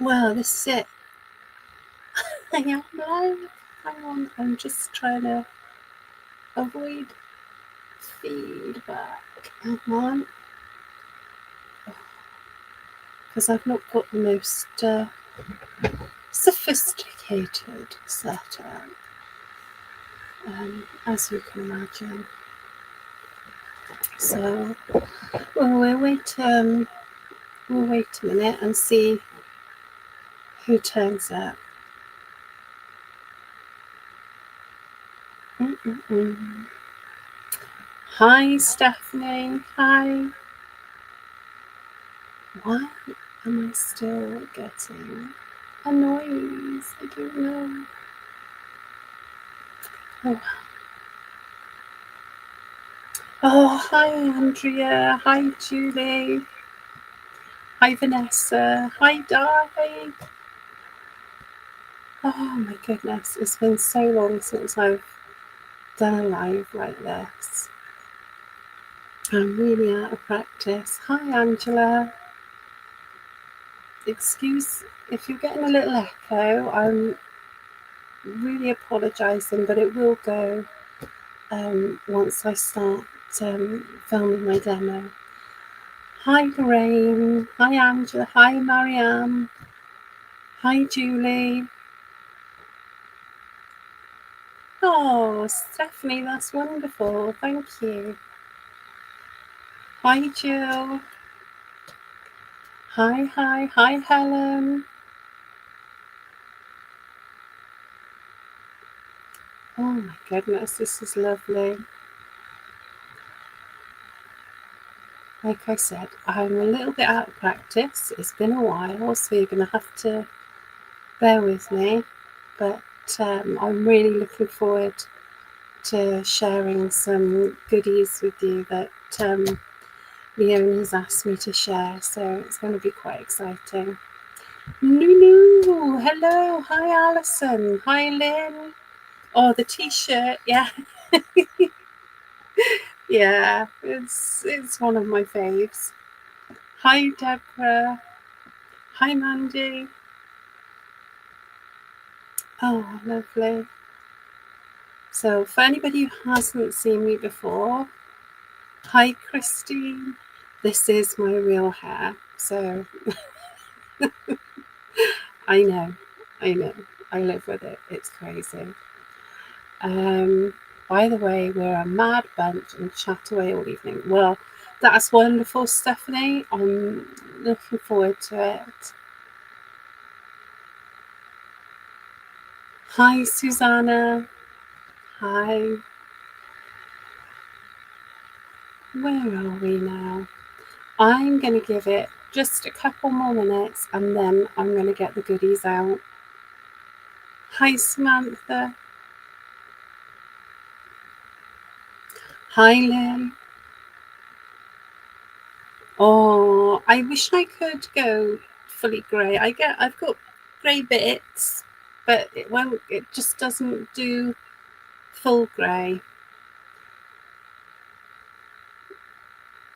Well, this is it. I am live. Hang on, I'm just trying to avoid feedback. Hang on. Because I've not got the most sophisticated setup, as you can imagine. So we'll wait a minute and see who turns up. Hi, Stephanie. Hi. Why am I still getting a noise? I don't know. Oh, hi, Andrea. Hi, Julie. Hi, Vanessa. Hi, Darby. Oh, my goodness. It's been so long since I've done a live like this. I'm really out of practice. Hi, Angela. Excuse if you're getting a little echo. I'm really apologising, but it will go once I start filming my demo. Hi, Lorraine. Hi, Angela. Hi, Marianne. Hi, Julie. Oh, Stephanie, that's wonderful. Thank you. Hi, Jill. Hi, Helen. Oh my goodness, this is lovely. Like I said, I'm a little bit out of practice. It's been a while, so you're going to have to bear with me. But I'm really looking forward to sharing some goodies with you that Leonie has asked me to share. So it's going to be quite exciting. Nunu, hello. Hi, Alison. Hi, Lynn. Oh, the t-shirt. Yeah. Yeah, it's one of my faves. Hi, Deborah. Hi, Mandy. Oh, lovely. So for anybody who hasn't seen me before, hi, Christine. This is my real hair. So I know. I live with it. It's crazy. By the way, we're a mad bunch and chat away all evening. Well, that's wonderful, Stephanie. I'm looking forward to it. Hi, Susanna. Hi. Where are we now? I'm going to give it just a couple more minutes and then I'm going to get the goodies out. Hi, Samantha. Hi, Lynn. Oh, I wish I could go fully grey. I've got grey bits, but it just doesn't do full grey.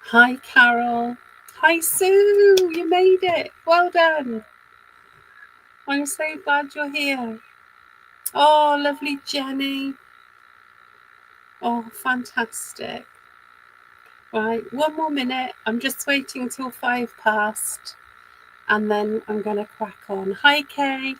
Hi, Carol. Hi, Sue. You made it. Well done. I'm so glad you're here. Oh, lovely Jenny. Oh, fantastic. Right, one more minute. I'm just waiting till 5 past and then I'm going to crack on. Hi, Kay.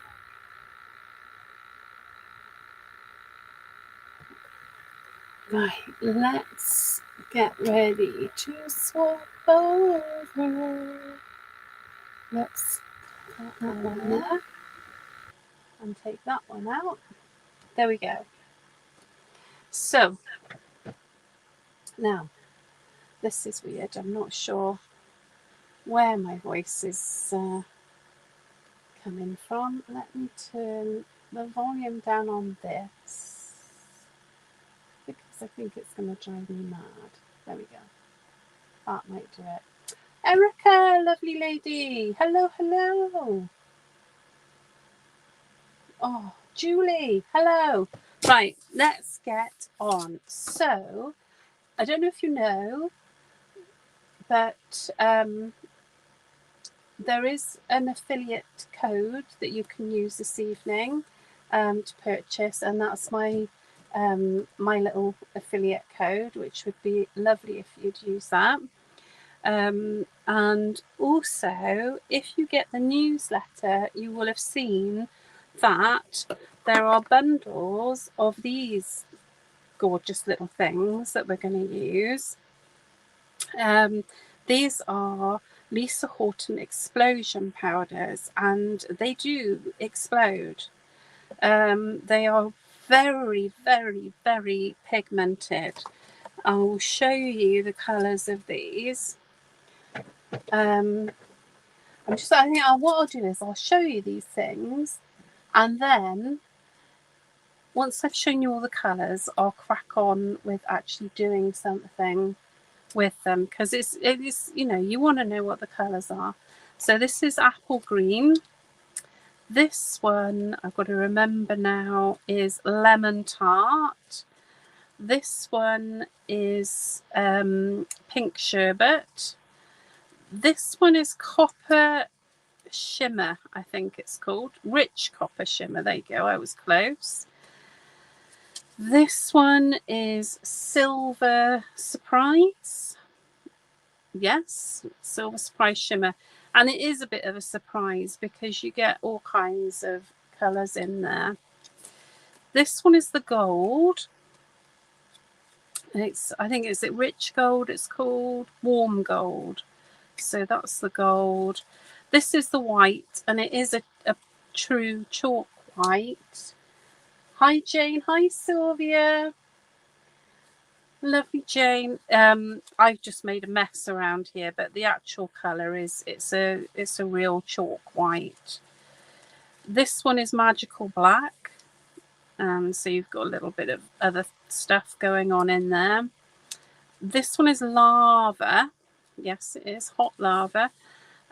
Right, let's get ready to swap over. Let's put that one there and take that one out. There we go. So, now, this is weird. I'm not sure where my voice is coming from. Let me turn the volume down on this because I think it's going to drive me mad. There we go. That might do it. Erica, lovely lady. Hello, hello. Oh, Julie, hello. Right, let's get on. So, I don't know if you know, but there is an affiliate code that you can use this evening to purchase, and that's my my little affiliate code, which would be lovely if you'd use that. And also, if you get the newsletter, you will have seen that there are bundles of these gorgeous little things that we're going to use. These are Lisa Horton explosion powders, and they do explode. They are very, very, very pigmented. I will show you the colours of these. I think what I'll do is I'll show you these things, and then once I've shown you all the colours, I'll crack on with actually doing something with them, because it is, you know, you want to know what the colours are. So this is apple green. This one, I've got to remember now, is lemon tart. This one is pink sherbet. This one is copper shimmer, I think it's called. Rich copper shimmer. There you go, I was close. This one is silver surprise. Yes, silver surprise shimmer. And it is a bit of a surprise because you get all kinds of colours in there. This one is the gold. I think it's rich gold, it's called warm gold. So that's the gold. This is the white, and it is a true chalk white. Hi Jane, hi Sylvia. Lovely Jane. I've just made a mess around here, but the actual colour is it's a real chalk white. This one is magical black. So you've got a little bit of other stuff going on in there. This one is lava. Yes, it is hot lava.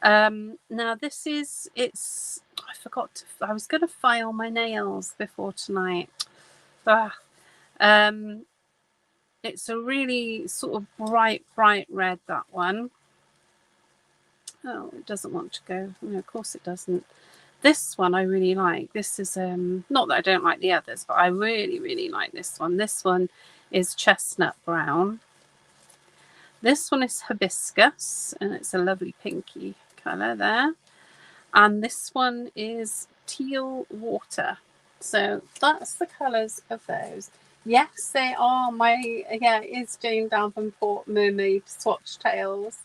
Now this is, I forgot I was going to file my nails before tonight. It's a really sort of bright red, that one. Oh, it doesn't want to go. No, of course it doesn't. This one I really like. This is not that I don't like the others, but I really like this one. This one is chestnut brown. This one is hibiscus, and it's a lovely pinky colour there. And this one is teal water. So that's the colours of those. Yes, they are it's Jane Davenport Mermaid Swatchtails.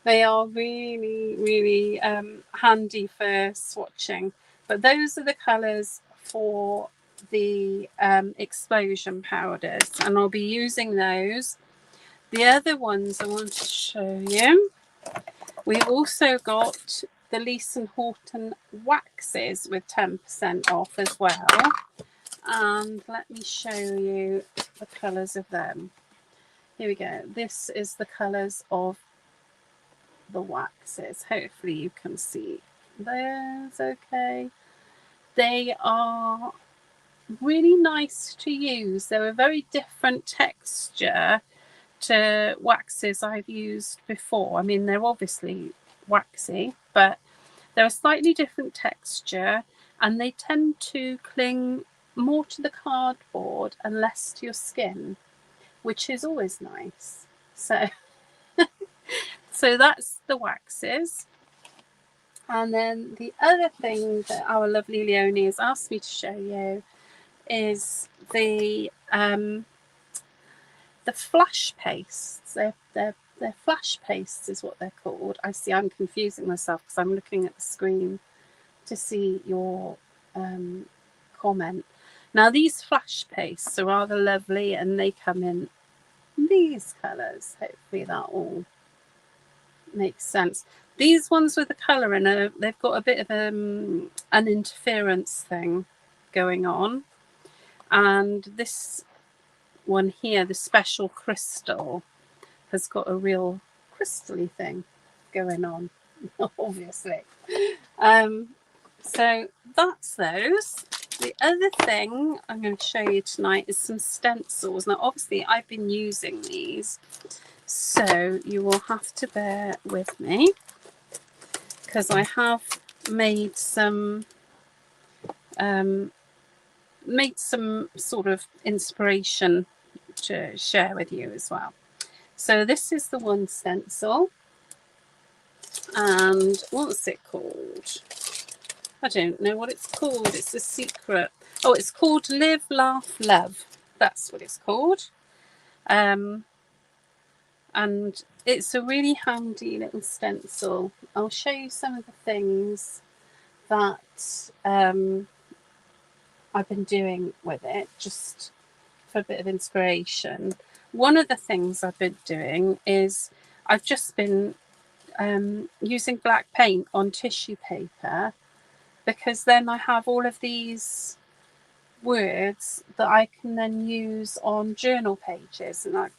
They are really handy for swatching. But those are the colours for the explosion powders, and I'll be using those. The other ones I want to show you, we've also got the Lisa Horton waxes with 10% off as well. And let me show you the colours of them. Here we go. This is the colours of the waxes. Hopefully you can see those okay. They are really nice to use. They're a very different texture to waxes I've used before. I mean, they're obviously waxy, but they're a slightly different texture, and they tend to cling more to the cardboard and less to your skin, which is always nice. So so that's the waxes. And then the other thing that our lovely Leonie has asked me to show you is the flash pastes. They're flash pastes is what they're called. I see I'm confusing myself because I'm looking at the screen to see your comment. Now these flash pastes are rather lovely, and they come in these colours. Hopefully that all makes sense. These ones with the colour in it, they've got a bit of an interference thing going on. And this one here, the special crystal, has got a real crystally thing going on, obviously. So that's those. The other thing I'm going to show you tonight is some stencils. Now, obviously, I've been using these, so you will have to bear with me. because I have made some sort of inspiration to share with you as well. So this is the one stencil, and what's it called? I don't know what it's called. It's a secret. Oh, it's called Live, Laugh, Love. That's what it's called. And it's a really handy little stencil. I'll show you some of the things that I've been doing with it, just for a bit of inspiration. One of the things I've been doing is I've just been using black paint on tissue paper, because then I have all of these words that I can then use on journal pages, and I've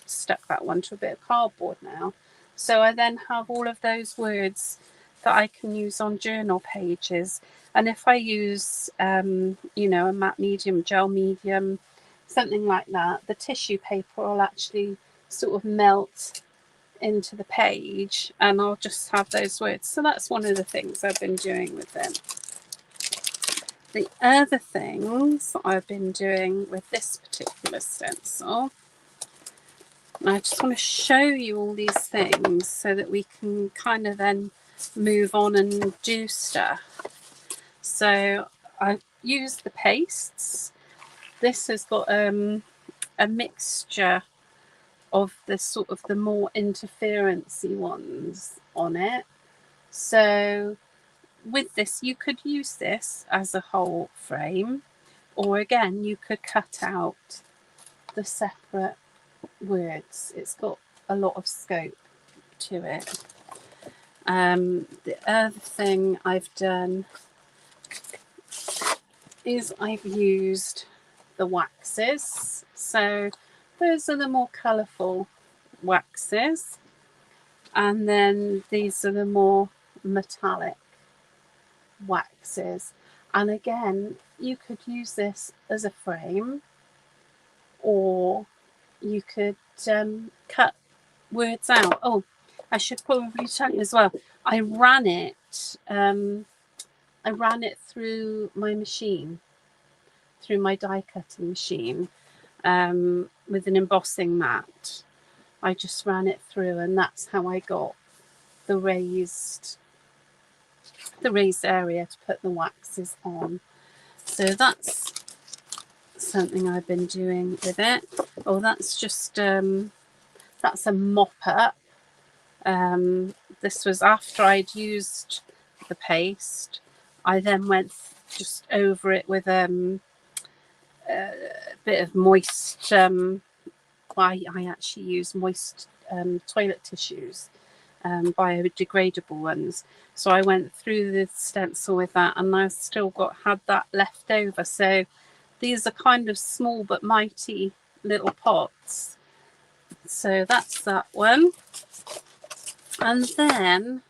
stuck that one to a bit of cardboard now. So I then have all of those words that I can use on journal pages. And if I use, you know, a matte medium, gel medium, something like that, the tissue paper will actually sort of melt into the page, and I'll just have those words. So that's one of the things I've been doing with them. The other things I've been doing with this particular stencil, and I just want to show you all these things so that we can kind of then move on and do stuff. So I used the pastes. This has got a mixture of the sort of the more interference-y ones on it. So with this, you could use this as a whole frame, or again, you could cut out the separate words. It's got a lot of scope to it. The other thing I've done is I've used the waxes. So those are the more colourful waxes, and then these are the more metallic waxes. And again, you could use this as a frame, or you could cut words out. Oh, I should probably tell you as well, I ran it through my machine, through my die cutting machine, with an embossing mat. I just ran it through, and that's how I got the raised area to put the waxes on. So that's something I've been doing with it. Oh, that's just that's a mop up. This was after I'd used the paste. I then went just over it with a bit of moist, I actually use moist toilet tissues, biodegradable ones. So I went through the stencil with that, and I still had that left over. So these are kind of small but mighty little pots. So that's that one. And then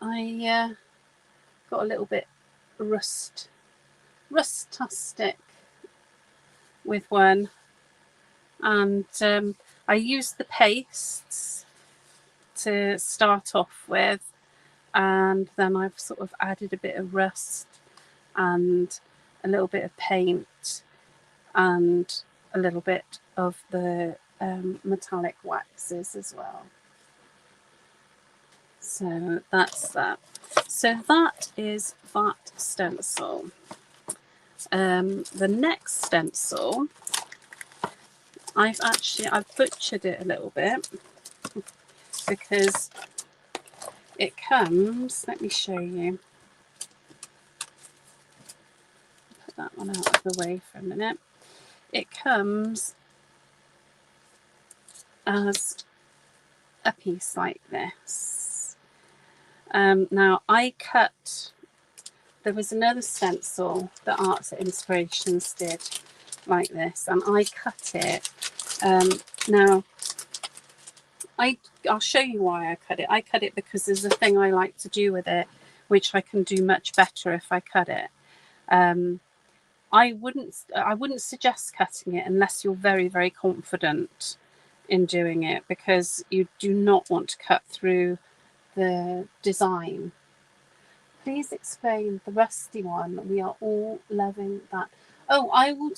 I got a little bit rustastic with one, and I used the pastes to start off with, and then I've sort of added a bit of rust and a little bit of paint and a little bit of the metallic waxes as well. So that's that. So that is that stencil. The next stencil, I've butchered it a little bit, because it comes, let me show you. Put that one out of the way for a minute. It comes as a piece like this. Now there was another stencil that Arts Inspirations did like this, and I cut it. Now I'll show you why I cut it. I cut it because there's a thing I like to do with it, which I can do much better if I cut it. I wouldn't suggest cutting it unless you're very, very confident in doing it, because you do not want to cut through the design. Please explain the rusty one. We are all loving that. Oh, I will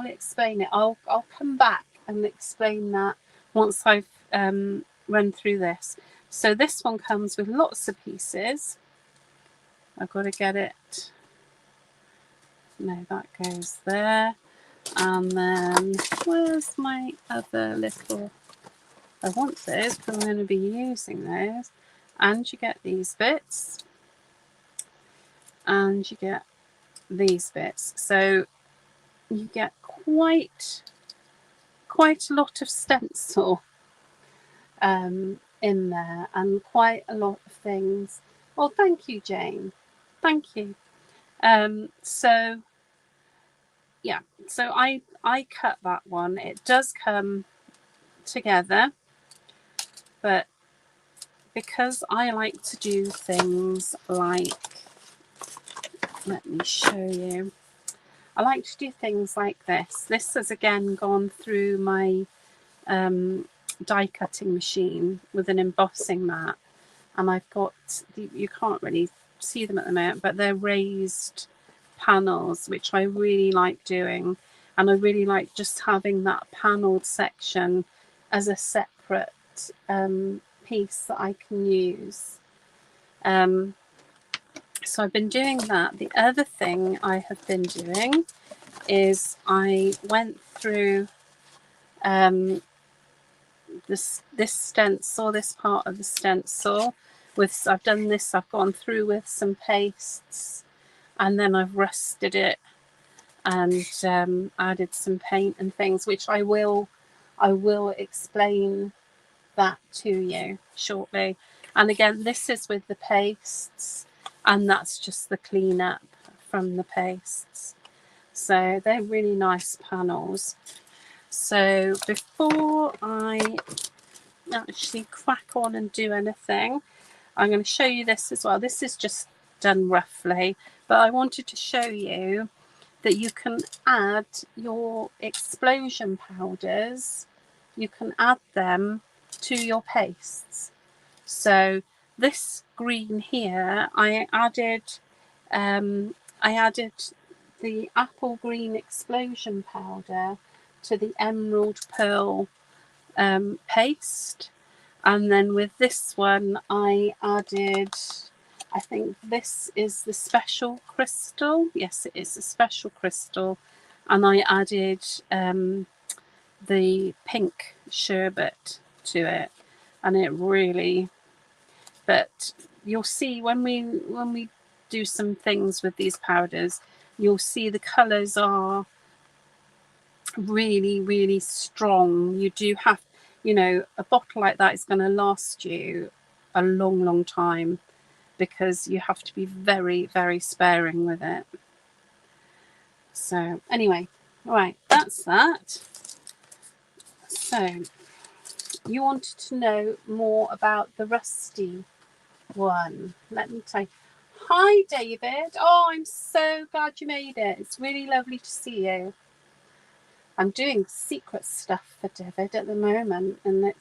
explain it. I'll come back and explain that once I've run through this. So this one comes with lots of pieces. I've got to get it. No, that goes there. And then where's my other little... I want those because I'm going to be using those. And you get these bits. And you get these bits. So you get quite a lot of stencil in there, and quite a lot of things. Oh, thank you, Jane. Thank you. So yeah, so I cut that one. It does come together, but because I like to do things like, let me show you. I like to do things like this. This has again gone through my die cutting machine with an embossing mat, and I've got you can't really see them at the moment, but they're raised panels, which I really like doing, and I really like just having that panelled section as a separate piece that I can use. So I've been doing that. The other thing I have been doing is I went through this stencil, this part of the stencil with, I've done this, I've gone through with some pastes, and then I've rusted it and added some paint and things, which I will explain that to you shortly. And again, this is with the pastes, and that's just the cleanup from the pastes. So they're really nice panels. So before I actually crack on and do anything, I'm going to show you this as well. This is just done roughly, but I wanted to show you that you can add your explosion powders, you can add them to your pastes. So this green here, I added the apple green explosion powder to the emerald pearl paste, and then with this one I added, I think this is the special crystal. Yes, it is a special crystal, and I added the pink sherbet to it, and it really, but you'll see when we do some things with these powders, you'll see the colors are really strong. You do have, you know, a bottle like that is going to last you a long time, because you have to be very sparing with it. So anyway, all right, that's that. So you wanted to know more about the rusty one. Let me tell you. Hi, David. Oh, I'm so glad you made it. It's really lovely to see you. I'm doing secret stuff for David at the moment, and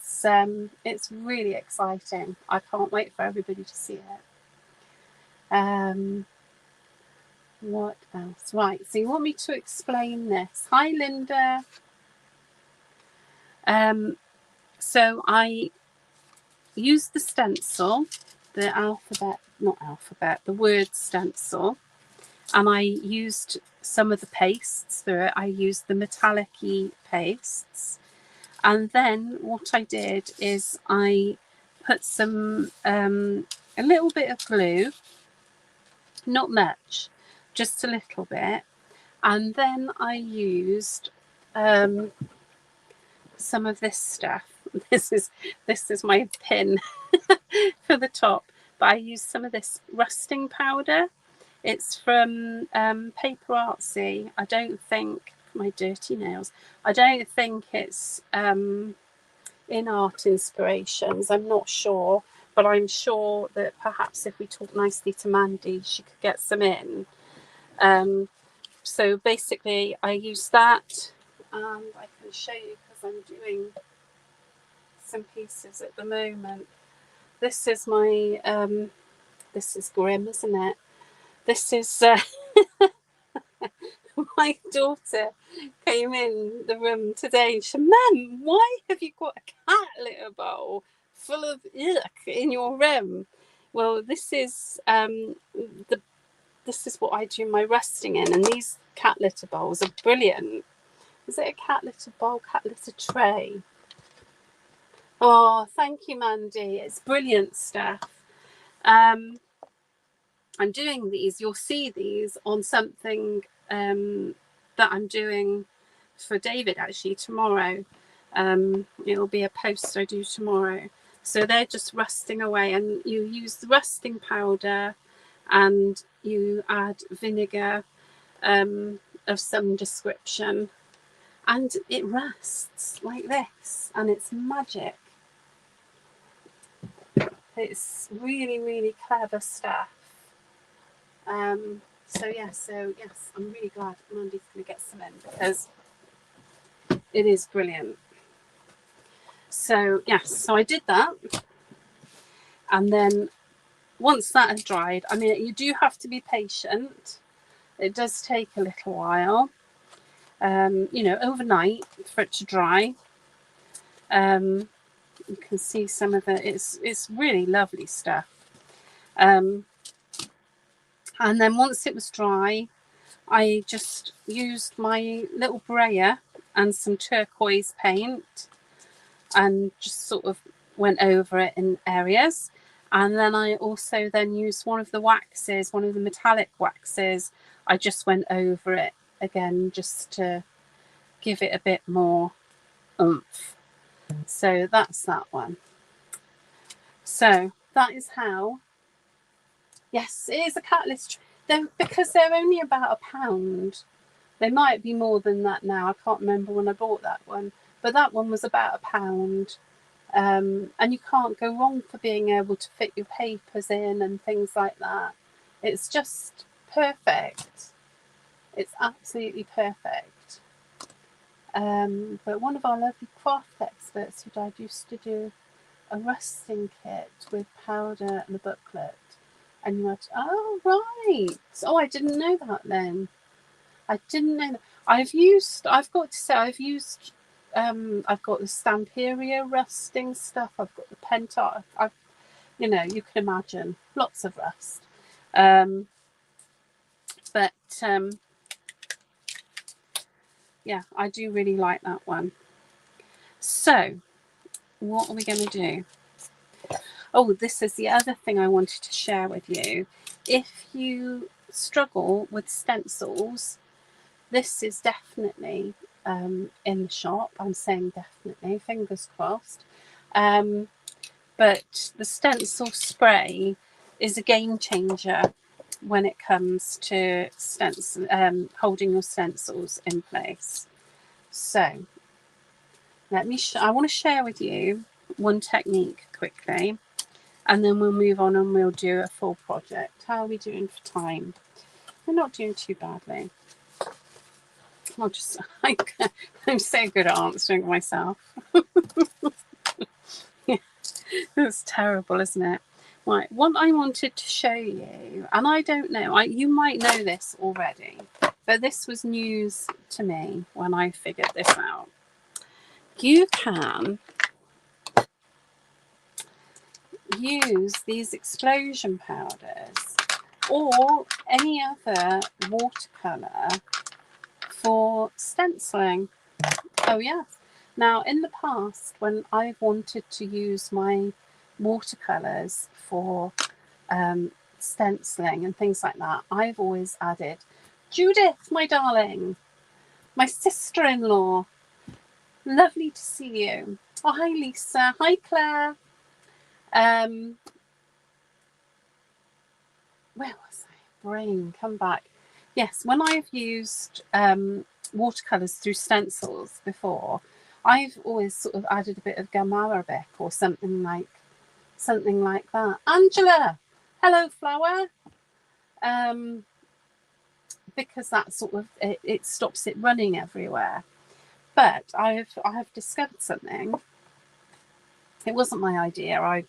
it's really exciting. I can't wait for everybody to see it. What else? Right, so you want me to explain this. Hi, Linda. So I used the stencil, the the word stencil, and I used some of the pastes through it. I used the metallic-y pastes, and then what I did is I put some a little bit of glue, not much, just a little bit, and then I used some of this stuff. This is my pin for the top, but I used some of this rusting powder. It's from Paper Artsy. I don't think, my dirty nails, I don't think it's in Art Inspirations. I'm not sure, but I'm sure that perhaps if we talk nicely to Mandy, she could get some in. So basically I use that, and I can show you because I'm doing some pieces at the moment. this is my, this is grim, isn't it? This is my daughter came in the room today and she said, Mum, why have you got a cat litter bowl full of yuck in your room? Well, this is this is what I do my rusting in, and these cat litter bowls are brilliant. Is it a cat litter bowl, cat litter tray? Oh, thank you, Mandy. It's brilliant stuff. I'm doing these. You'll see these on something that I'm doing for David actually tomorrow. It'll be a post I do tomorrow. So they're just rusting away, and you use the rusting powder and you add vinegar of some description, and it rusts like this, and it's magic. It's really, really clever stuff. So yes, I'm really glad Mandy's going to get some in because it is brilliant. So yes, so I did that, and then once that had dried, I mean, you do have to be patient. It does take a little while, you know, overnight for it to dry. You can see some of it. It's really lovely stuff. And then once it was dry, I just used my little brayer and some turquoise paint and just sort of went over it in areas. And then I also then used one of the waxes, one of the metallic waxes. I just went over it again just to give it a bit more oomph. So that's that one. So that is how. Yes, it is a cat litter. Because they're only about £1. They might be more than that now. I can't remember when I bought that one, but that one was about £1. And you can't go wrong for being able to fit your papers in and things like that. It's just perfect. It's absolutely perfect. But one of our lovely craft experts who died used to do a rusting kit with powder and a booklet. And you had to, oh right. Oh, I didn't know that then. I didn't know that. I've got the Stamperia rusting stuff. I've got the Pentart. You know, you can imagine lots of rust. Yeah, I do really like that one. So, what are we going to do? Oh, this is the other thing I wanted to share with you. If you struggle with stencils, this is definitely in the shop. I'm saying definitely, fingers crossed. But the stencil spray is a game changer when it comes to stencil, holding your stencils in place. So I want to share with you one technique quickly, and then we'll move on and we'll do a full project. How are we doing for time? We're not doing too badly. I'm so good at answering myself. Yeah, it's terrible, isn't it? Right, what I wanted to show you, and I don't know, you might know this already, but this was news to me when I figured this out. You can use these explosion powders or any other watercolour for stenciling. Oh yeah. Now in the past, when I've wanted to use my watercolours for stenciling and things like that, I've always added Judith, my darling, my sister-in-law, lovely to see you. Oh, hi Lisa, hi Claire. Where was I? Brain, come back. Yes, when I've used watercolours through stencils before, I've always sort of added a bit of gum arabic or something like that. Angela, hello flower. Because that sort of it stops it running everywhere. But I have discovered something. It wasn't my idea. I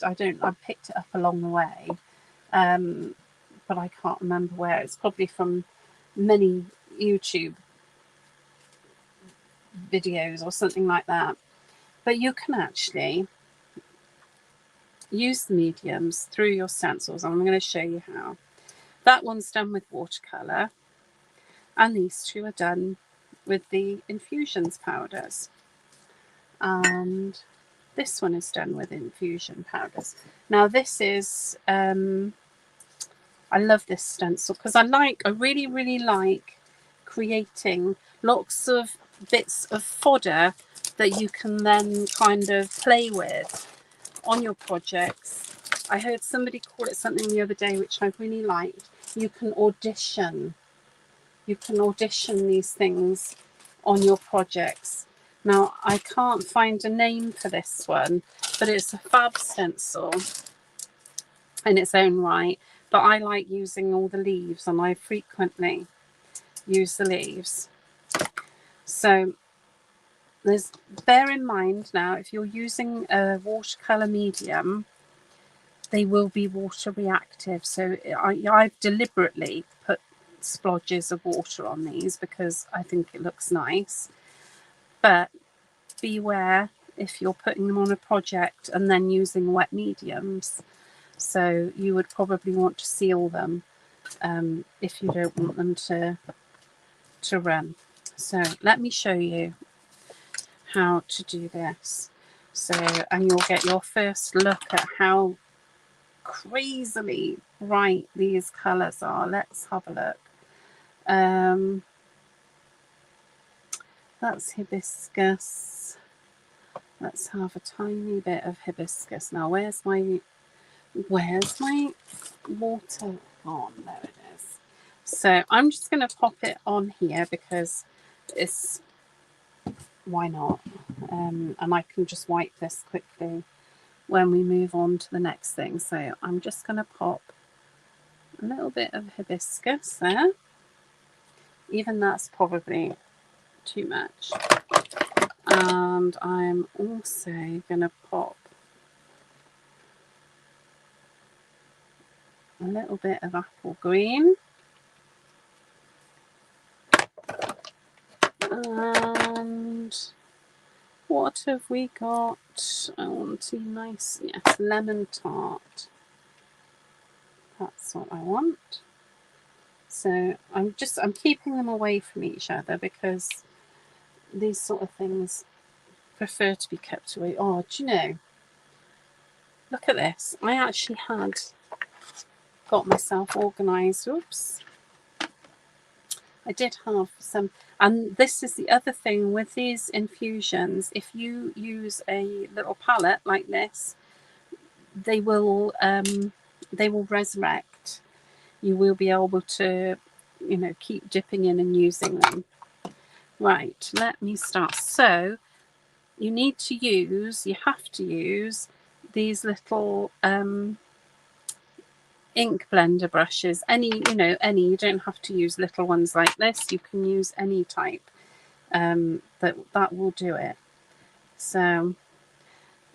picked it up along the way, but I can't remember where. It's probably from many YouTube videos or something like that. But you can actually use the mediums through your stencils, and I'm going to show you how. That one's done with watercolour, and these two are done with the infusions powders. And this one is done with infusion powders. Now this is, I love this stencil because I really like creating lots of bits of fodder that you can then kind of play with on your projects. I heard somebody call it something the other day which I really liked. You can audition these things on your projects. Now I can't find a name for this one, but it's a fab stencil in its own right. But I like using all the leaves, and I frequently use the leaves. So bear in mind now, if you're using a watercolour medium, they will be water reactive. So I've deliberately put splodges of water on these because I think it looks nice. But beware if you're putting them on a project and then using wet mediums. So you would probably want to seal them if you don't want them to run. So let me show you how to do this. So, and you'll get your first look at how crazily bright these colours are. Let's have a look. That's hibiscus. Let's have a tiny bit of hibiscus. Now, where's my water on? There it is. So I'm just going to pop it on here because why not? And I can just wipe this quickly when we move on to the next thing. So I'm just going to pop a little bit of hibiscus there. Even that's probably too much. And I'm also going to pop a little bit of apple green. And what have we got? I want to nice, yes, lemon tart. That's what I want. So I'm keeping them away from each other because these sort of things prefer to be kept away. Oh, do you know? Look at this. I actually had got myself organised. Oops. I did have some, and this is the other thing with these infusions. If you use a little palette like this, they will resurrect. You will be able to, keep dipping in and using them. Right, let me start. So you have to use these little ink blender brushes. You don't have to use little ones like this. You can use any type. That will do it. So,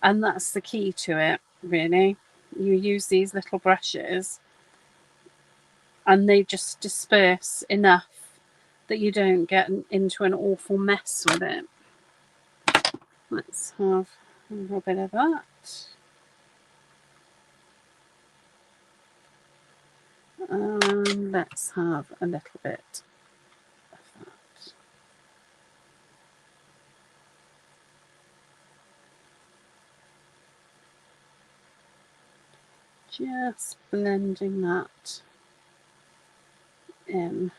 and that's the key to it, really. You use these little brushes and they just disperse enough that you don't get into an awful mess with it. Let's have a little bit of that. And let's have a little bit of that. Just blending that in.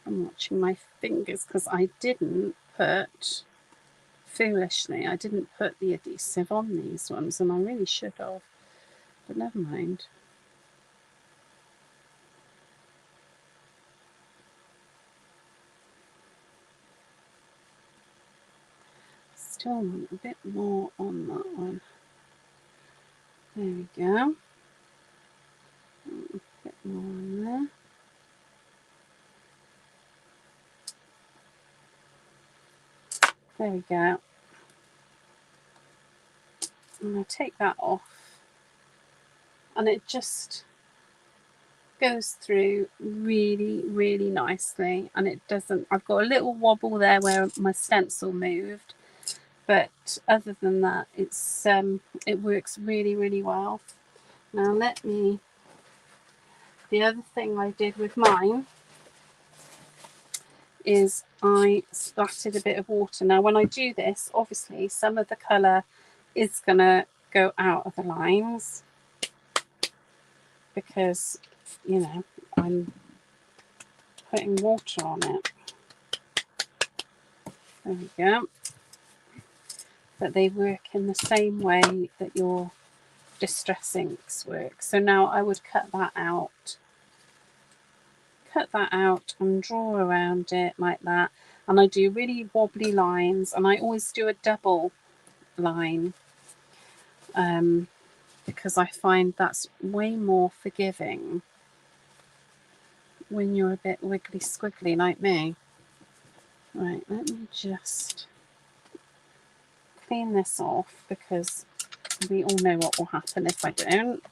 I'm watching my fingers because I didn't put, foolishly, I didn't put the adhesive on these ones, and I really should have, but never mind. Still want a bit more on that one. There we go. A bit more on there. There we go. I'm going to take that off, and it just goes through really, really nicely, and it doesn't, I've got a little wobble there where my stencil moved, but other than that, it's it works really, really well. Now the other thing I did with mine is I splattered a bit of water. Now when I do this, obviously some of the colour is going to go out of the lines because, you know, I'm putting water on it. There we go. But they work in the same way that your Distress inks work. So now I would cut that out and draw around it like that, and I do really wobbly lines, and I always do a double line because I find that's way more forgiving when you're a bit wiggly squiggly like me. Right, let me just clean this off because we all know what will happen if I don't.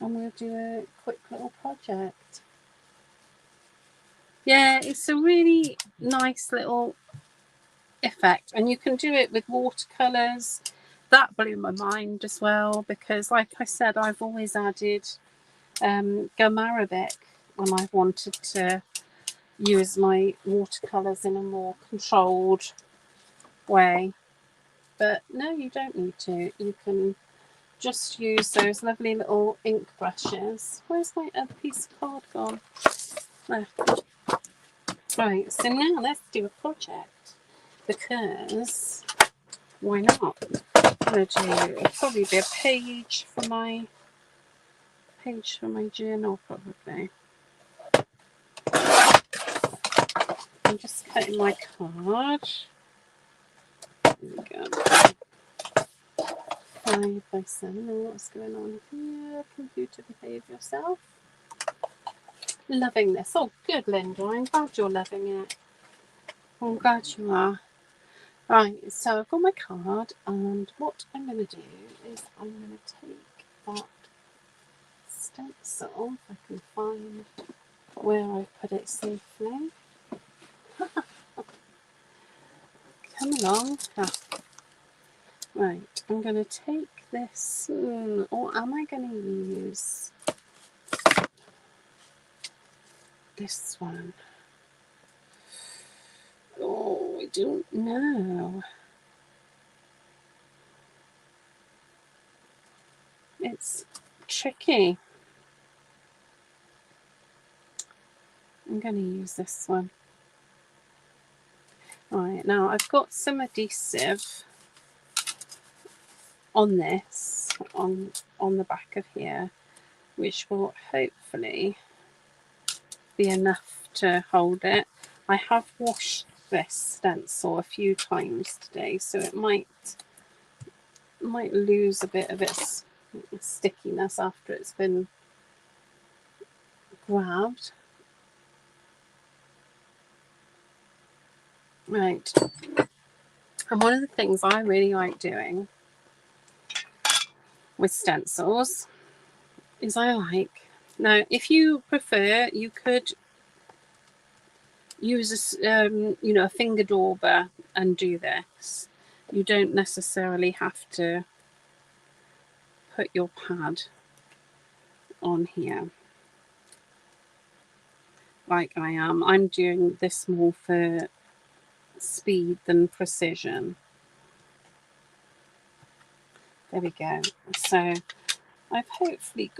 And we'll do a quick little project. Yeah, it's a really nice little effect, and you can do it with watercolors. That blew my mind as well because, like I said, I've always added gum arabic when I've wanted to use my watercolors in a more controlled way. But no, you don't need to. You can just use those lovely little ink brushes. Where's my other piece of card gone? There. Right, so now let's do a project because why not? I'm going to do, it'll probably be a page for my journal probably. I'm just cutting my card. There we go. 5 by 7. What's going on here? Computer, behave yourself. Loving this. Oh, good, Linda. I'm glad you're loving it. I'm glad you are. Right, so I've got my card, and what I'm going to do is I'm going to take that stencil, if I can find where I put it safely. Come along. Ah. Right, I'm going to take this, or am I going to use this one? Oh, I don't know. It's tricky. I'm going to use this one. Right, now I've got some adhesive on this, on the back of here, which will hopefully be enough to hold it. I have washed this stencil a few times today, so it might lose a bit of its stickiness after it's been grabbed. Right, and one of the things I really like doing with stencils is now if you prefer, you could use a finger dauber and do this. You don't necessarily have to put your pad on here like I am. I'm doing this more for speed than precision. There we go. So I've hopefully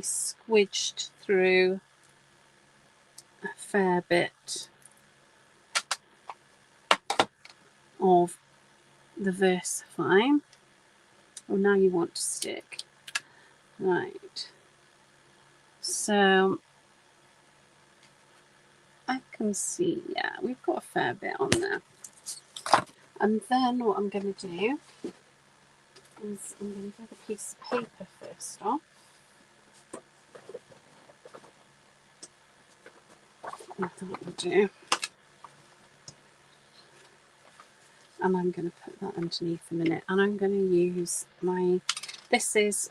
squidged through a fair bit of the VersaFine. Oh, now you want to stick. Right. So I can see, yeah, we've got a fair bit on there. And then what I'm going to do is I'm going to get a piece of paper first off. I thought we'll do. and I'm going to put that underneath a minute, and I'm going to use my, this is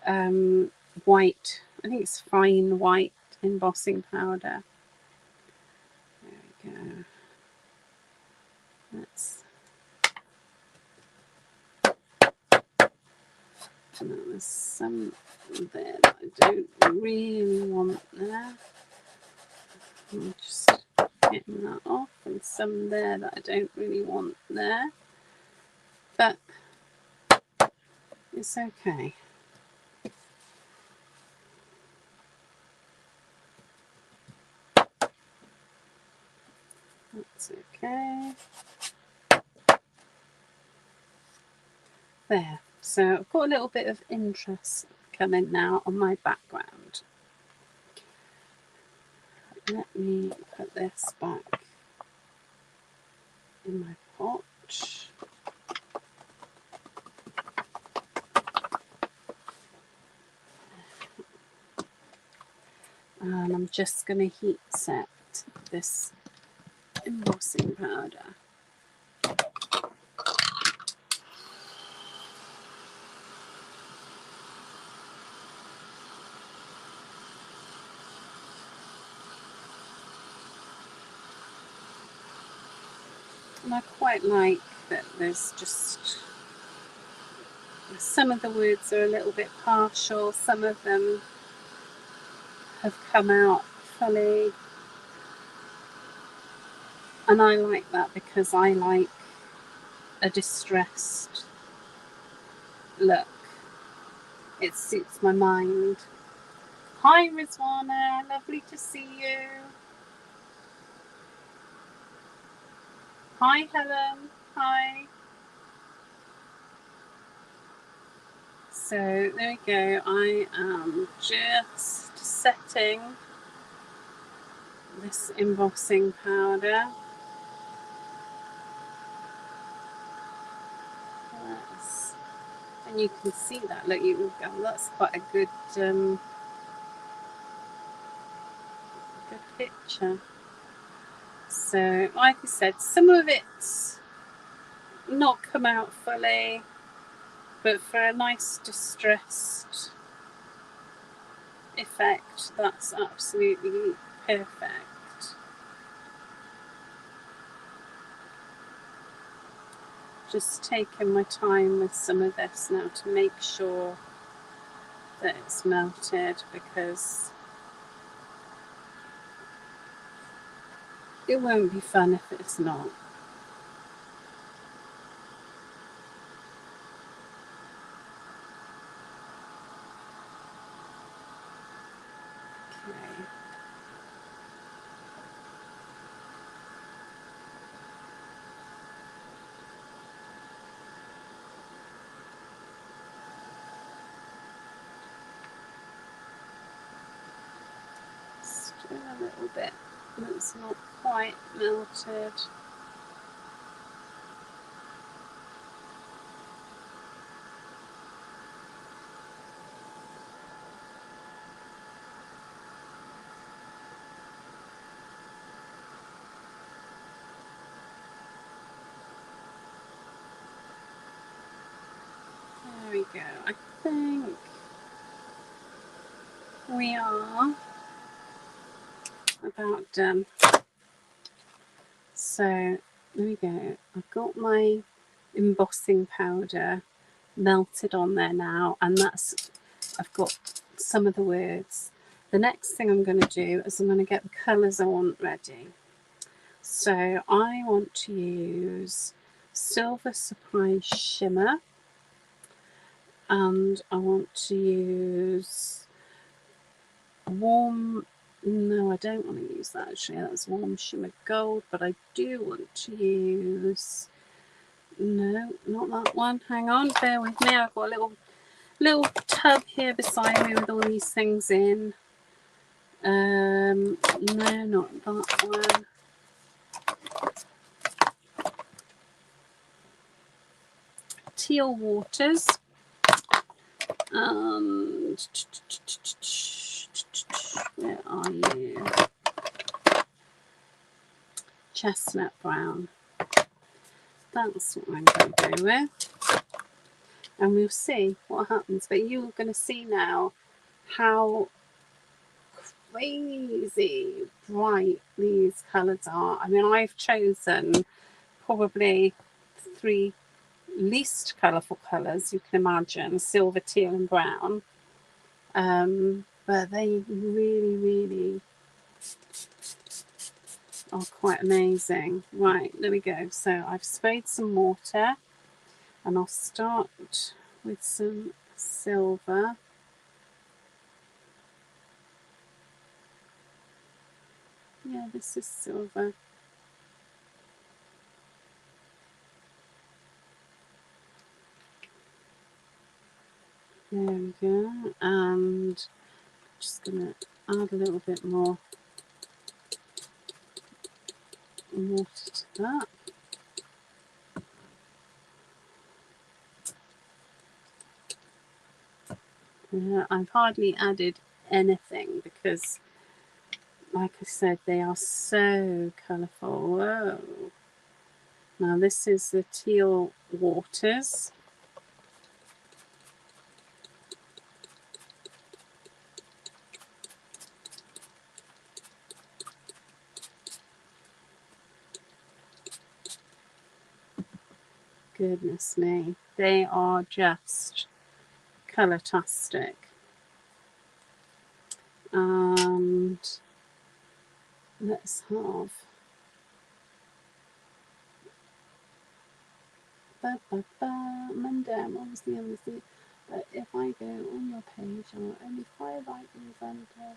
white, I think it's fine white embossing powder. There we go. Let's, there's some there that I don't really want there. I'm just getting that off, and some there that I don't really want there, but it's okay. That's okay. There. So I've got a little bit of interest coming now on my background. Let me put this back in my pot. And I'm just going to heat set this embossing powder. And I quite like that there's just, some of the words are a little bit partial, some of them have come out fully, and I like that because I like a distressed look. It suits my mind. Hi Rizwana, lovely to see you. Hi Helen, hi. So there we go, I am just setting this embossing powder. And you can see that, look, you can go, that's quite a good good picture. So like I said, some of it's not come out fully, but for a nice distressed effect, that's absolutely perfect. Just taking my time with some of this now to make sure that it's melted, because it won't be fun if it's not. Okay. Still a little bit that's not quite melted. There we go. I think we are about done. So there we go. I've got my embossing powder melted on there now, and that's, I've got some of the words. The next thing I'm going to do is I'm going to get the colours I want ready. So I want to use Silver Surprise Shimmer, and I want to use Warm, no, I don't want to use that actually, that's Warm Shimmer Gold, but I do want to use, no, not that one, hang on, bear with me, I've got a little tub here beside me with all these things in. No, not that one. Teal Waters, and where are you? Chestnut Brown. That's what I'm going to go with. And we'll see what happens. But you're going to see now how crazy bright these colours are. I mean, I've chosen probably 3 least colourful colours you can imagine: silver, teal and brown. But they really, really are quite amazing. Right, there we go. So I've sprayed some water, and I'll start with some silver. Yeah, this is silver. There we go. And just going to add a little bit more water to that. I've hardly added anything because, like I said, they are so colourful. Whoa. Now this is the teal waters. Goodness me, they are just colour-tastic. And let's have Mandem, obviously. But if I go on your page, I'll only 5 items under.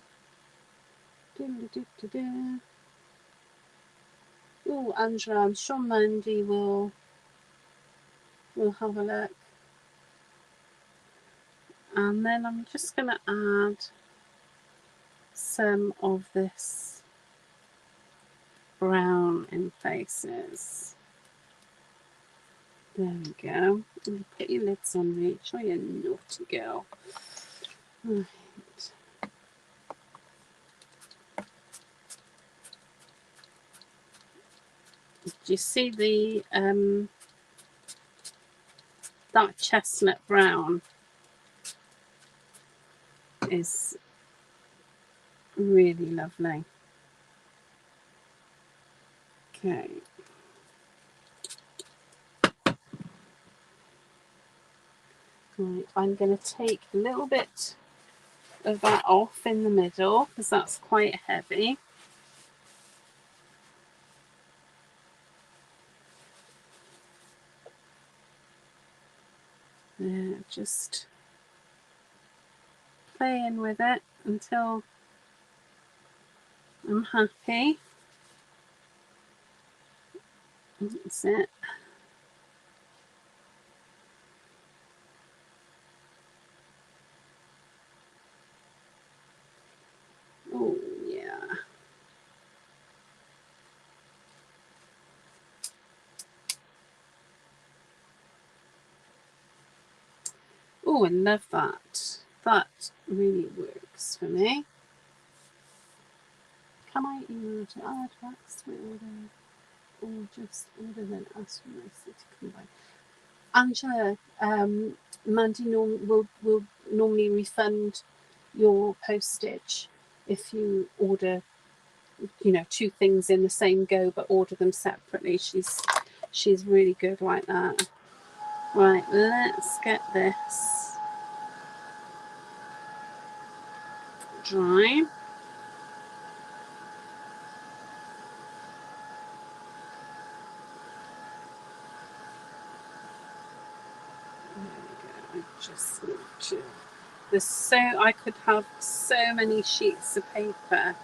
Oh, Angela, I'm sure Mandy will have a look. And then I'm just going to add some of this brown in places. There we go. And put your lids on, Rachel, you naughty girl. Right. Do you see the that chestnut brown is really lovely. Okay. Right, I'm going to take a little bit of that off in the middle because that's quite heavy. Just playing with it until I'm happy. That's it. Oh, yeah. Oh, I love that. That really works for me. Can I email to add wax to my order or just order then ask for my city to combine? Angela, Mandy will normally refund your postage if you order, 2 things in the same go but order them separately. She's really good like that. Right, let's get this dry. I just need to. I could have so many sheets of paper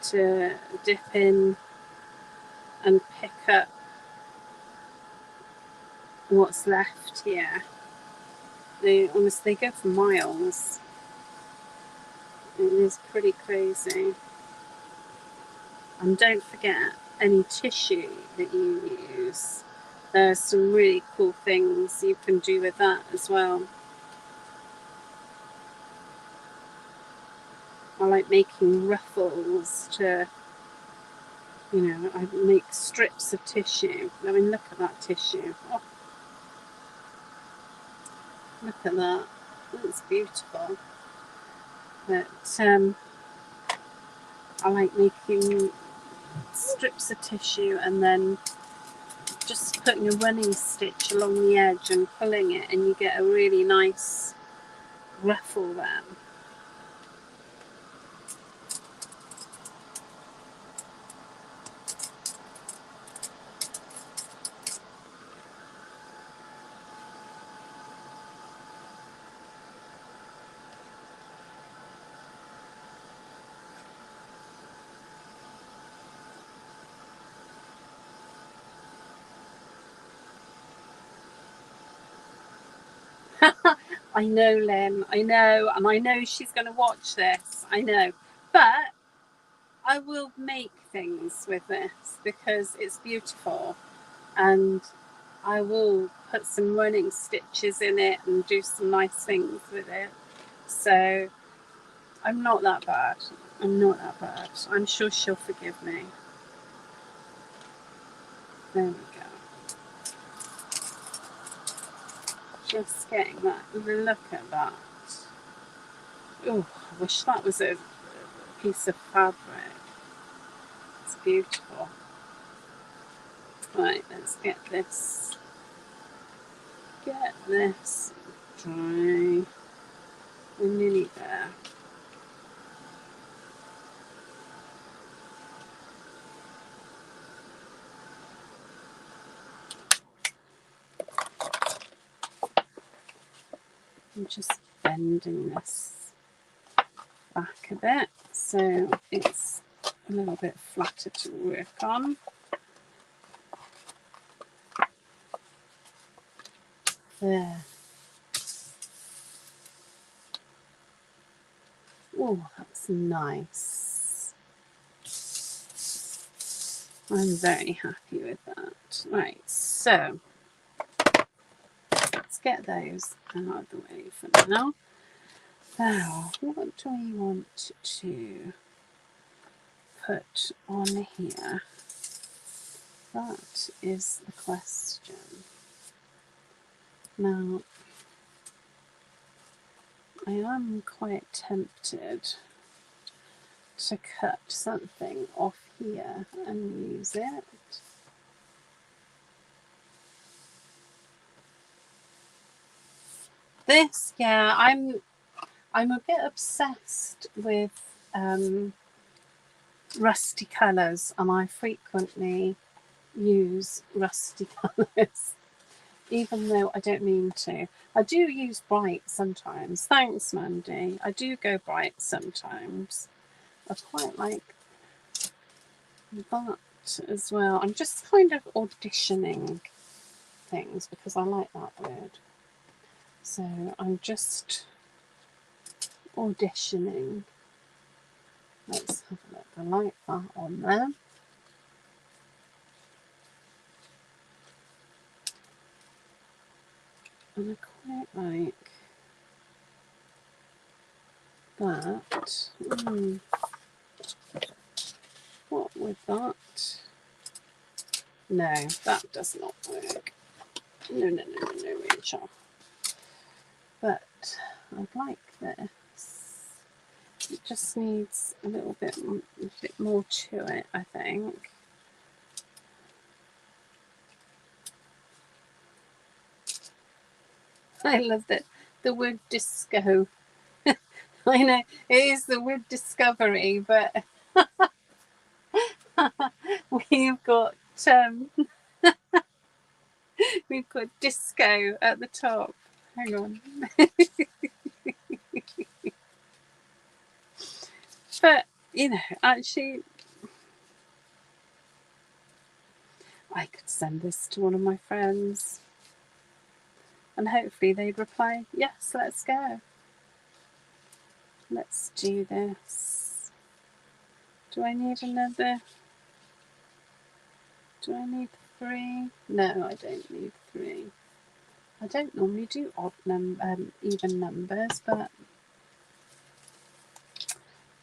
to dip in and pick up what's left here. They honestly go for miles. It is pretty crazy. And don't forget any tissue that you use. There's some really cool things you can do with that as well. I like making ruffles to You know, I make strips of tissue. I mean, look at that tissue. Oh, look at that. It's beautiful. But I like making strips of tissue and then just putting a running stitch along the edge and pulling it, and you get a really nice ruffle there. I know, Lynn, I know, and I know she's going to watch this, I know. But I will make things with this because it's beautiful, and I will put some running stitches in it and do some nice things with it. So I'm not that bad. I'm not that bad. I'm sure she'll forgive me. There we go. Just getting that. Look at that. Oh, I wish that was a piece of fabric. It's beautiful. Right, let's get this. Get this dry. We're nearly there. I'm just bending this back a bit so it's a little bit flatter to work on. There. Oh, that's nice. I'm very happy with that. Right, so let's get those out of the way for now. Now, what do we want to put on here? That is the question. Now, I am quite tempted to cut something off here and use it. This, yeah, I'm a bit obsessed with rusty colours, and I frequently use rusty colours, even though I don't mean to. I do use bright sometimes. Thanks, Mandy. I do go bright sometimes. I quite like that as well. I'm just kind of auditioning things because I like that word. So I'm just auditioning. Let's have a look. I like that on there. And I quite like that. What would that? No, that does not work. No, Rachel. But I'd like this. It just needs a little bit more to it, I think. I love that the word disco. I know it is the word discovery, but we've got we've got disco at the top. Hang on. But you know, actually, I could send this to one of my friends, and hopefully they'd reply, "Yes, let's go. Let's do this." Do I need another? Do I need 3? No, I don't need 3. I don't normally do even numbers, but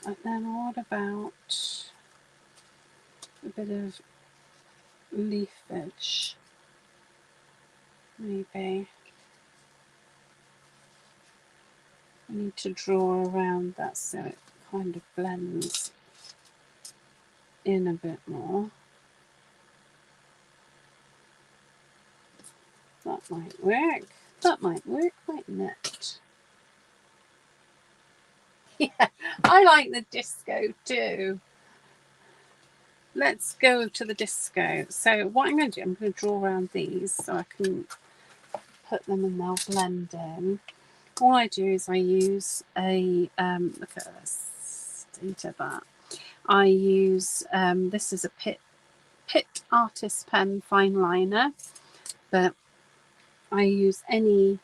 and then what about a bit of leafage, maybe. I need to draw around that so it kind of blends in a bit more. That might work. That might work, mightn't it? Yeah, I like the disco too. Let's go to the disco. So what I'm going to do, I'm going to draw around these so I can put them and they'll blend in. All I do is I use a, look at this, into that. I use, this is a Pitt Artist Pen fine liner, but I use any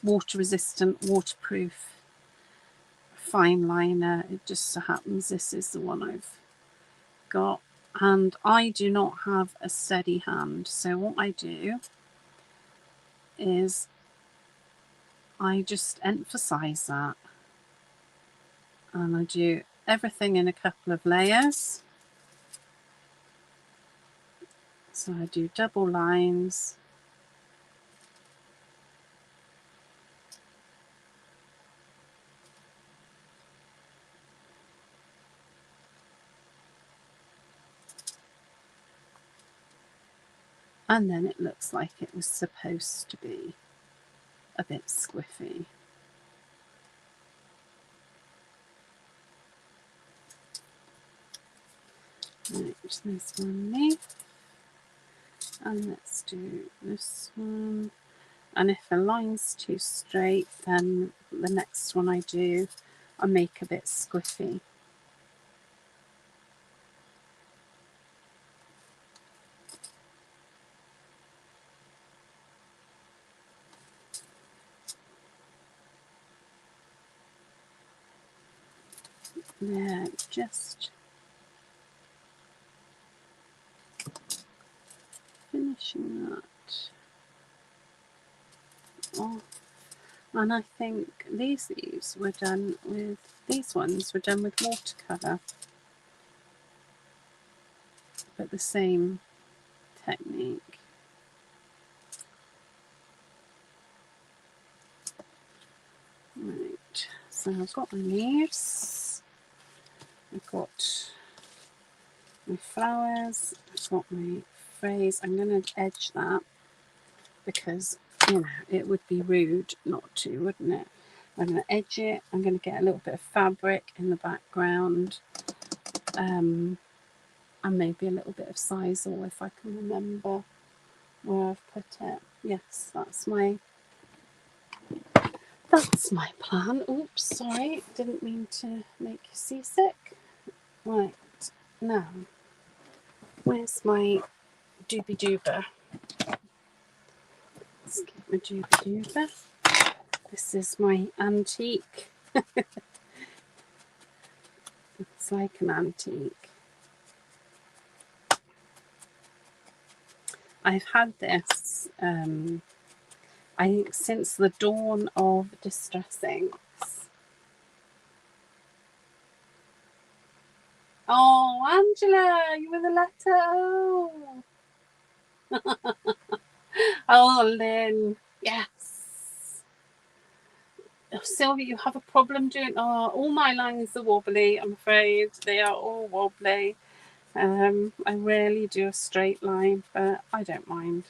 water resistant, waterproof fine liner. It just so happens this is the one I've got, and I do not have a steady hand, so what I do is I just emphasize that, and I do everything in a couple of layers. So I do double lines, and then it looks like it was supposed to be a bit squiffy. Right, there's one leaf, and let's do this one. And if the line's too straight, then the next one I do, I make a bit squiffy. Yeah, just finishing that off. And I think these leaves were done with, these ones were done with watercolour, but the same technique. Right, so I've got my leaves, I've got my flowers, I've got my phrase. I'm going to edge that because, you know, it would be rude not to, wouldn't it? I'm going to edge it. I'm going to get a little bit of fabric in the background, and maybe a little bit of sisal if I can remember where I've put it. Yes, that's my plan. Oops, sorry, didn't mean to make you seasick. Right, now, where's my doobie doober? Let's get my doobie doober. This is my antique. It's like an antique. I've had this, I think, since the dawn of Distress Inks. Oh, Angela, you were the letter. Oh, Lynn, yes. Oh, Sylvia, you have a problem doing. Oh, all my lines are wobbly. I'm afraid they are all wobbly. I rarely do a straight line, but I don't mind.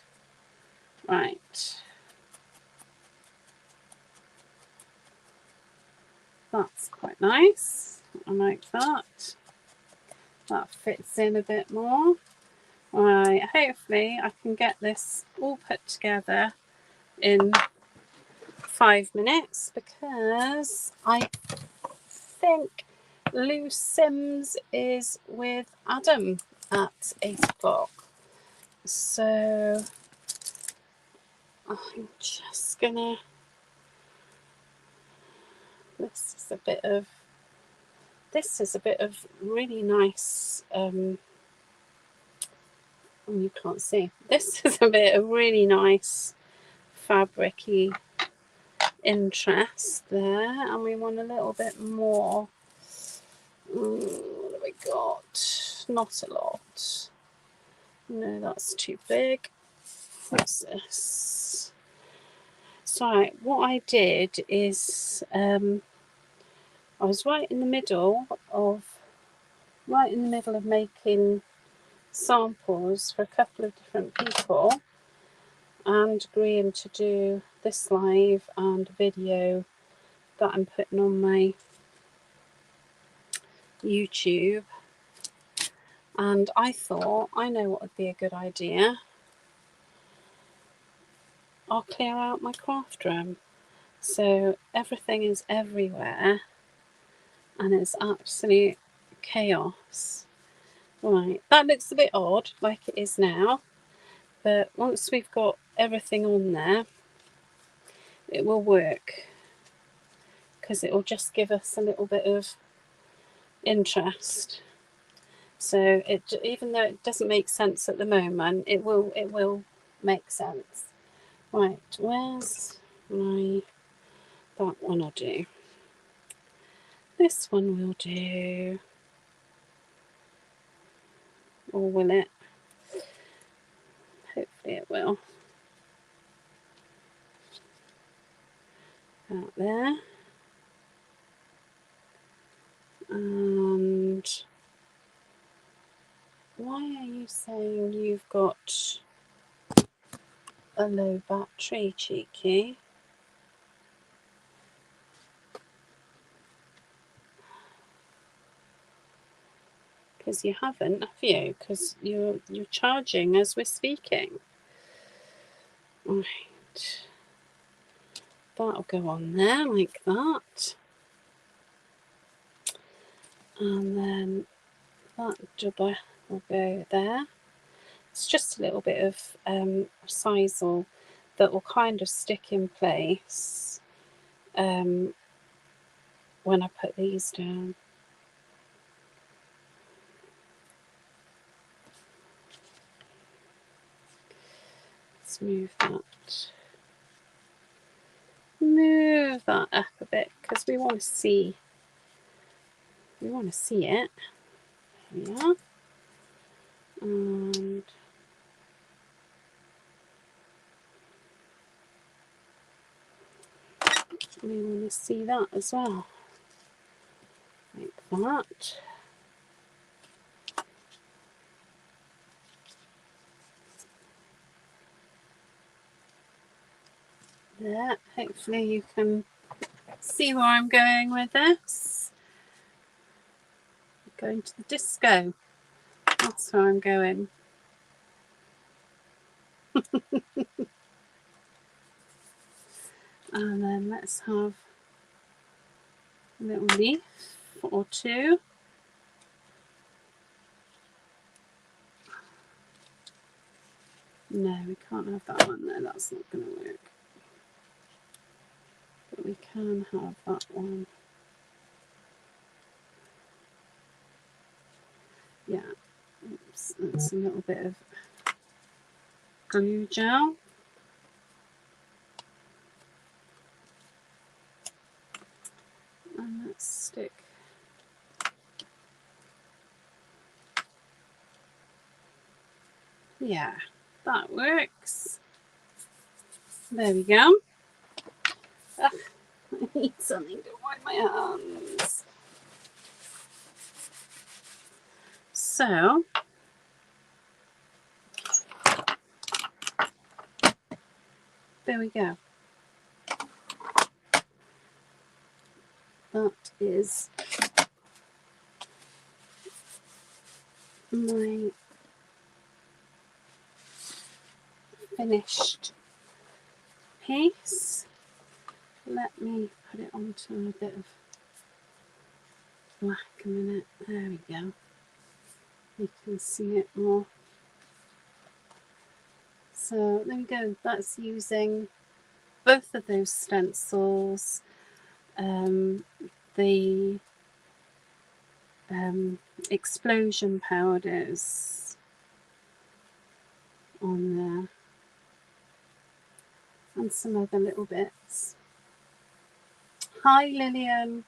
Right. That's quite nice. I like that. That fits in a bit more. Right, hopefully I can get this all put together in 5 minutes, because I think Lou Sims is with Adam at 8 o'clock. So I'm just gonna, this is a bit of really nice, you can't see, this is a bit of really nice fabric-y interest there, and we want a little bit more, a we got? Not a lot. No, that's too big. What's this? So what I did is I was right in the middle of making samples for a couple of different people and agreeing to do this live and video that I'm putting on my YouTube. And I thought, I know what would be a good idea. I'll clear out my craft room. So everything is everywhere and it's absolute chaos. Right, that looks a bit odd like it is now, but once we've got everything on there, it will work because it will just give us a little bit of interest. So even though it doesn't make sense at the moment, it will make sense. Right, where's my, that one I'll do. This one we'll do. Or will it? Hopefully it will. Out there. And why are you saying you've got a low battery, cheeky? Because you haven't, have you? Because you're charging as we're speaking. Right. That'll go on there like that. And then that double will go there. It's just a little bit of sisal that will kind of stick in place when I put these down. Let's move that up a bit because we want to see it. There we are. And we want to see that as well, like that. There, hopefully you can see where I'm going with this. I'm going to the disco. That's where I'm going. And then let's have a little leaf or two. No, we can't have that one there. That's not going to work. But we can have that one. Yeah, oops, that's a little bit of glue gel. And let's stick yeah, that works. There we go. I need something to wipe my hands. So there we go. That is my finished piece. Let me put it onto a bit of black a minute. There we go. You can see it more. So there we go. That's using both of those stencils, the explosion powders on there, and some other little bits. Hi Lillian.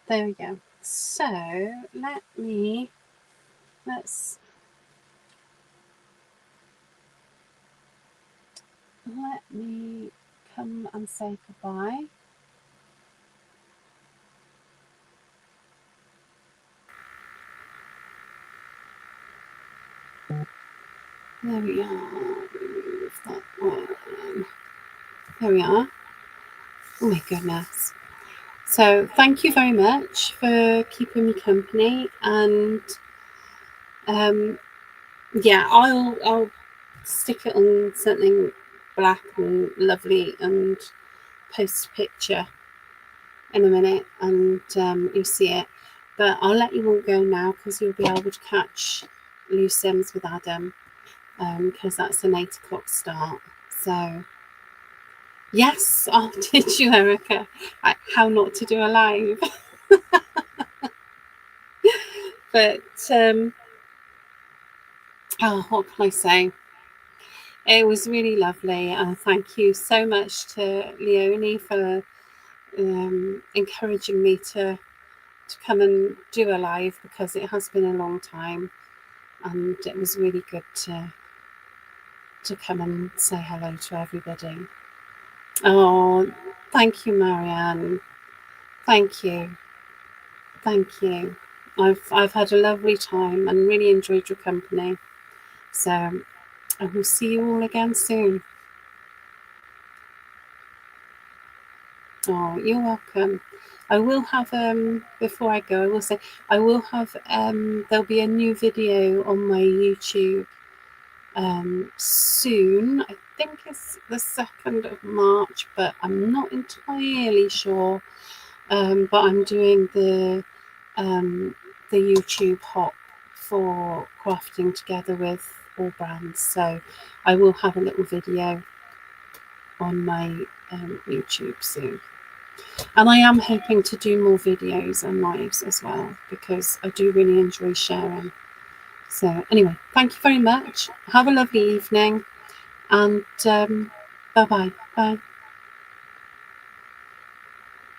There we go. So let me come and say goodbye. There we are. Remove that one. There we are. Oh my goodness. So thank you very much for keeping me company, and yeah, I'll stick it on something black and lovely and post a picture in a minute, and you'll see it. But I'll let you all go now because you'll be able to catch Loose Ends with Adam, because that's an 8 o'clock start. So yes, I'll teach you, Erica, how not to do a live. But oh, what can I say? It was really lovely, and thank you so much to Leonie for encouraging me to come and do a live, because it has been a long time, and it was really good to come and say hello to everybody. Oh, thank you, Marianne. Thank you. Thank you. I've had a lovely time and really enjoyed your company. So I will see you all again soon. Oh, you're welcome. I will have before I go, I will say I will have there'll be a new video on my YouTube soon. I think it's the 2nd of March, but I'm not entirely sure. But I'm doing the YouTube hop for crafting together with all brands, so I will have a little video on my YouTube soon. And I am hoping to do more videos and lives as well, because I do really enjoy sharing. So anyway, thank you very much. Have a lovely evening, and bye-bye. Bye.